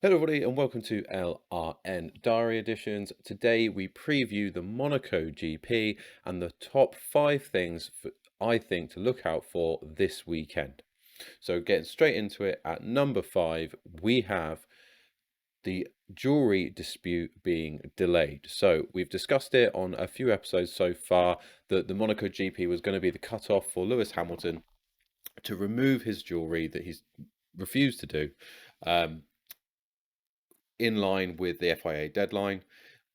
Hello everybody and welcome to LRN Diary Editions. Today we preview the Monaco GP and the top 5 things I think to look out for this weekend. So getting straight into it, at number 5 we have the jewelry dispute being delayed. So we've discussed it on a few episodes so far that the Monaco GP was going to be the cutoff for Lewis Hamilton to remove his jewelry that he's refused to do. In line with the FIA deadline.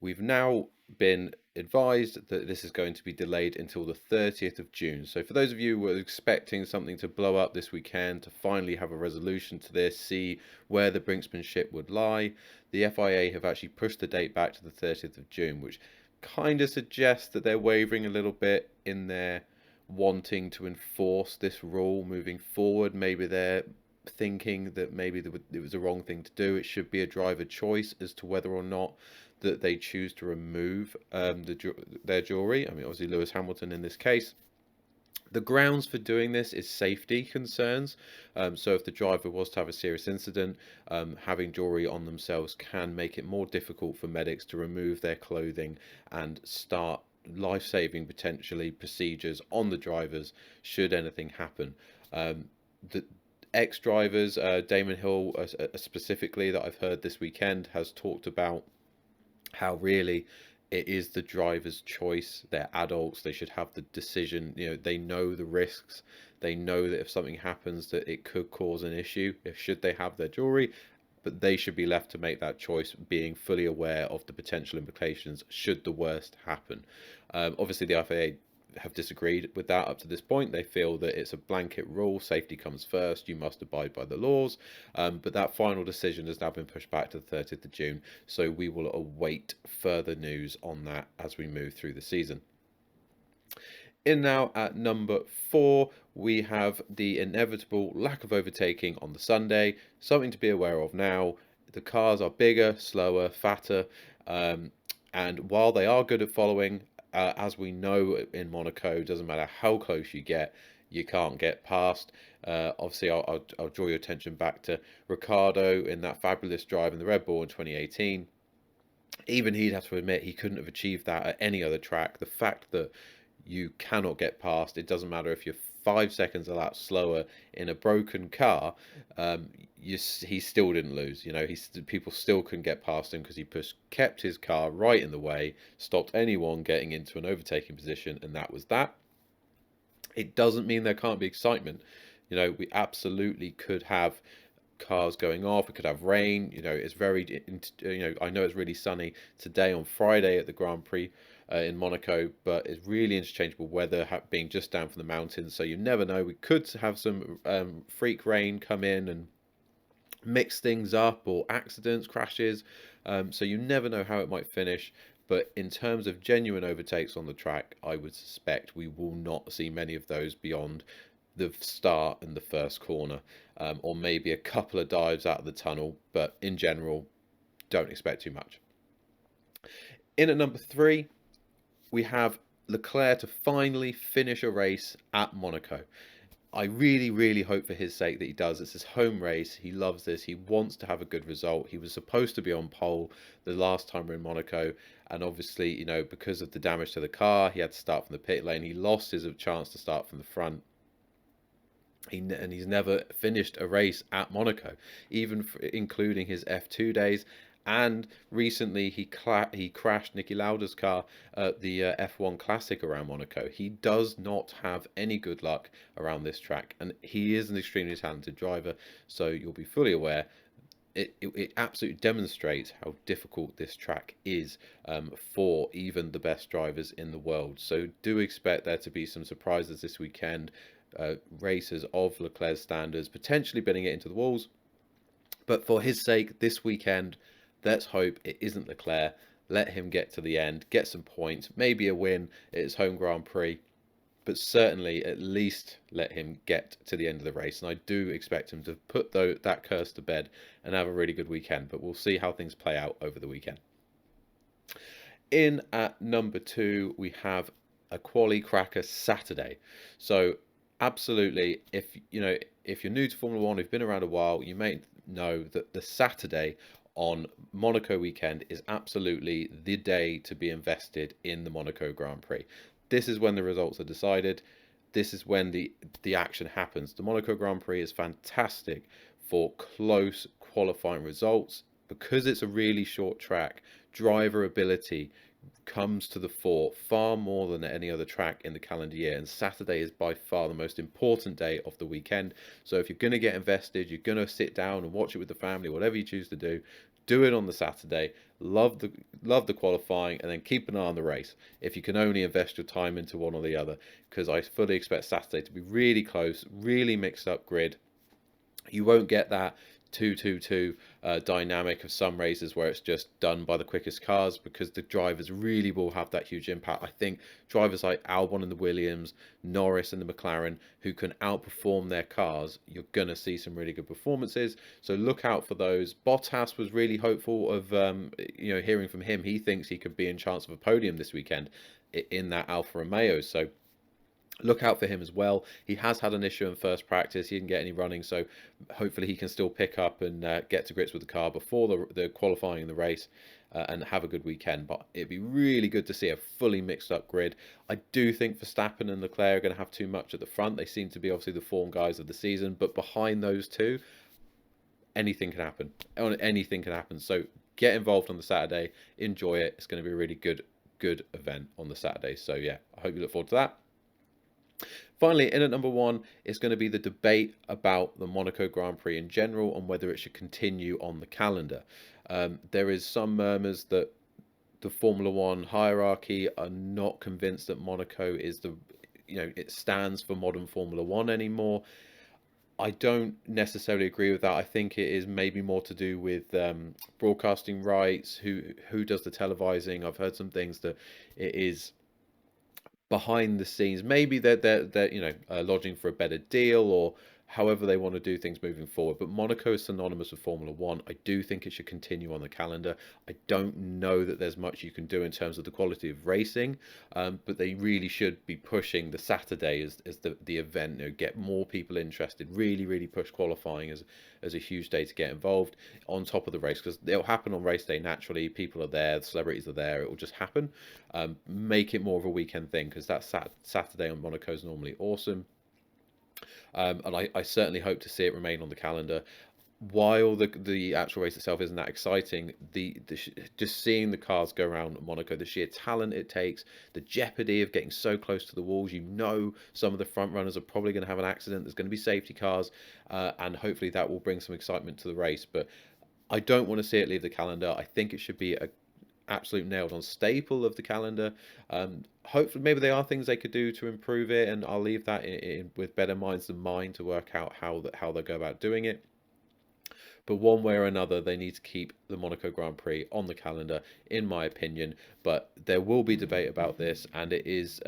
We've now been advised that this is going to be delayed until the 30th of June. So for those of you who are expecting something to blow up this weekend, to finally have a resolution to this, see where the brinksmanship would lie, the FIA have actually pushed the date back to the 30th of June, which kind of suggests that they're wavering a little bit in their wanting to enforce this rule moving forward. Maybe they're thinking that maybe it was the wrong thing to do. It should be a driver choice as to whether or not that they choose to remove their jewelry. I mean, obviously Lewis Hamilton in this case. The grounds for doing this is safety concerns. So if the driver was to have a serious incident, having jewelry on themselves can make it more difficult for medics to remove their clothing and start life-saving potentially procedures on the drivers should anything happen. The ex-drivers, Damon Hill specifically, that I've heard this weekend, has talked about how really it is the driver's choice. They're adults, they should have the decision. They know the risks, they know that if something happens that it could cause an issue if should they have their jewelry, but they should be left to make that choice, being fully aware of the potential implications should the worst happen. Obviously the FAA have disagreed with that up to this point. They feel that it's a blanket rule, safety comes first, you must abide by the laws. But that final decision has now been pushed back to the 30th of June, so we will await further news on that as we move through the season. In now at number 4, we have the inevitable lack of overtaking on the Sunday. Something to be aware of now. The cars are bigger, slower, fatter, and while they are good at following, as we know in Monaco, doesn't matter how close you get, you can't get past. Obviously, I'll draw your attention back to Ricciardo in that fabulous drive in the Red Bull in 2018. Even he'd have to admit he couldn't have achieved that at any other track. The fact that you cannot get past, it doesn't matter if you're 5 seconds a lap slower in a broken car, he still didn't lose. People still couldn't get past him because he kept his car right in the way, stopped anyone getting into an overtaking position, and that was that. It doesn't mean there can't be excitement. We absolutely could have cars going off. We could have rain. It's very, I know it's really sunny today on Friday at the Grand Prix in Monaco, but it's really interchangeable weather being just down from the mountains. So you never know. We could have some freak rain come in and mix things up, or accidents, crashes. So you never know how it might finish. But in terms of genuine overtakes on the track, I would suspect we will not see many of those beyond the start and the first corner, or maybe a couple of dives out of the tunnel. But in general, don't expect too much. In at number 3, we have Leclerc to finally finish a race at Monaco. I really, really hope for his sake that he does. It's his home race. He loves this. He wants to have a good result. He was supposed to be on pole the last time we are in Monaco. And obviously, because of the damage to the car, he had to start from the pit lane. He lost his chance to start from the front. And he's never finished a race at Monaco, even including his F2 days. And recently he crashed Niki Lauda's car at the F1 Classic around Monaco. He does not have any good luck around this track, and he is an extremely talented driver, so you'll be fully aware. It absolutely demonstrates how difficult this track is for even the best drivers in the world. So do expect there to be some surprises this weekend. Racers of Leclerc's standards potentially bidding it into the walls. But for his sake, this weekend, let's hope it isn't Leclerc. Let him get to the end, get some points, maybe a win at his home Grand Prix, but certainly at least let him get to the end of the race. And I do expect him to put that curse to bed and have a really good weekend, but we'll see how things play out over the weekend. In at number 2, we have a Quali cracker Saturday. So absolutely, if you're new to Formula One, you've been around a while, you may know that the Saturday on Monaco weekend is absolutely the day to be invested in the Monaco Grand Prix. This is when the results are decided. This is when the action happens. The Monaco Grand Prix is fantastic for close qualifying results because it's a really short track. Driver ability comes to the fore far more than any other track in the calendar year, and Saturday is by far the most important day of the weekend. So if you're going to get invested, you're going to sit down and watch it with the family, whatever you choose to do it on the Saturday. Love the qualifying, and then keep an eye on the race if you can only invest your time into one or the other, because I fully expect Saturday to be really close, really mixed up grid. You won't get that 2-2-2 dynamic of some races where it's just done by the quickest cars, because the drivers really will have that huge impact. I think drivers like Albon in the Williams, Norris in the McLaren, who can outperform their cars, you're going to see some really good performances. So look out for those. Bottas was really hopeful of hearing from him. He thinks he could be in chance of a podium this weekend in that Alfa Romeo. So look out for him as well. He has had an issue in first practice. He didn't get any running, so hopefully he can still pick up and get to grips with the car before the qualifying in the race and have a good weekend. But it'd be really good to see a fully mixed up grid. I do think Verstappen and Leclerc are going to have too much at the front. They seem to be obviously the form guys of the season, but behind those two, anything can happen. Anything can happen. So get involved on the Saturday. Enjoy it. It's going to be a really good event on the Saturday. So yeah, I hope you look forward to that. Finally, in at number one is going to be the debate about the Monaco Grand Prix in general and whether it should continue on the calendar. There is some murmurs that the Formula One hierarchy are not convinced that Monaco is it stands for modern Formula One anymore. I don't necessarily agree with that. I think it is maybe more to do with broadcasting rights, who does the televising. I've heard some things that it is behind the scenes. Maybe they're lodging for a better deal, or however they want to do things moving forward. But Monaco is synonymous with Formula One. I do think it should continue on the calendar. I don't know that there's much you can do in terms of the quality of racing, but they really should be pushing the Saturday as the event. Get more people interested. Really push qualifying as a huge day to get involved on top of the race, because it'll happen on race day naturally. People are there, the celebrities are there. It will just happen. Make it more of a weekend thing, because that Saturday on Monaco is normally awesome. And I certainly hope to see it remain on the calendar. While the actual race itself isn't that exciting, just seeing the cars go around Monaco, the sheer talent it takes, the jeopardy of getting so close to the walls, some of the front runners are probably going to have an accident. There's going to be safety cars, and hopefully that will bring some excitement to the race. But I don't want to see it leave the calendar. I think it should be a absolute nailed on staple of the calendar. Hopefully, maybe there are things they could do to improve it, and I'll leave that with better minds than mine to work out how they go about doing it. But one way or another, they need to keep the Monaco Grand Prix on the calendar, in my opinion. But there will be debate about this, and it is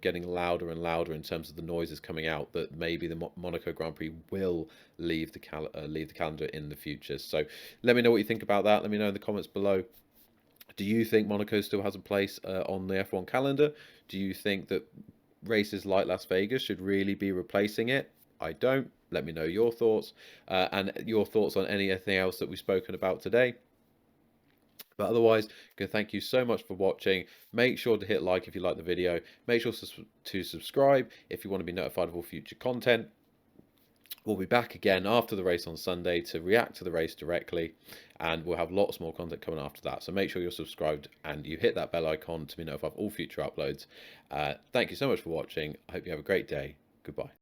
getting louder and louder in terms of the noises coming out that maybe the Monaco Grand Prix will leave the calendar in the future. So let me know what you think about that. Let me know in the comments below. Do you think Monaco still has a place on the F1 calendar? Do you think that races like Las Vegas should really be replacing it? I don't. Let me know your thoughts and your thoughts on anything else that we've spoken about today. But otherwise, thank you so much for watching. Make sure to hit like if you like the video. Make sure to subscribe if you want to be notified of all future content. We'll be back again after the race on Sunday to react to the race directly, and we'll have lots more content coming after that. So make sure you're subscribed and you hit that bell icon to be notified of all future uploads. Thank you so much for watching. I hope you have a great day. Goodbye.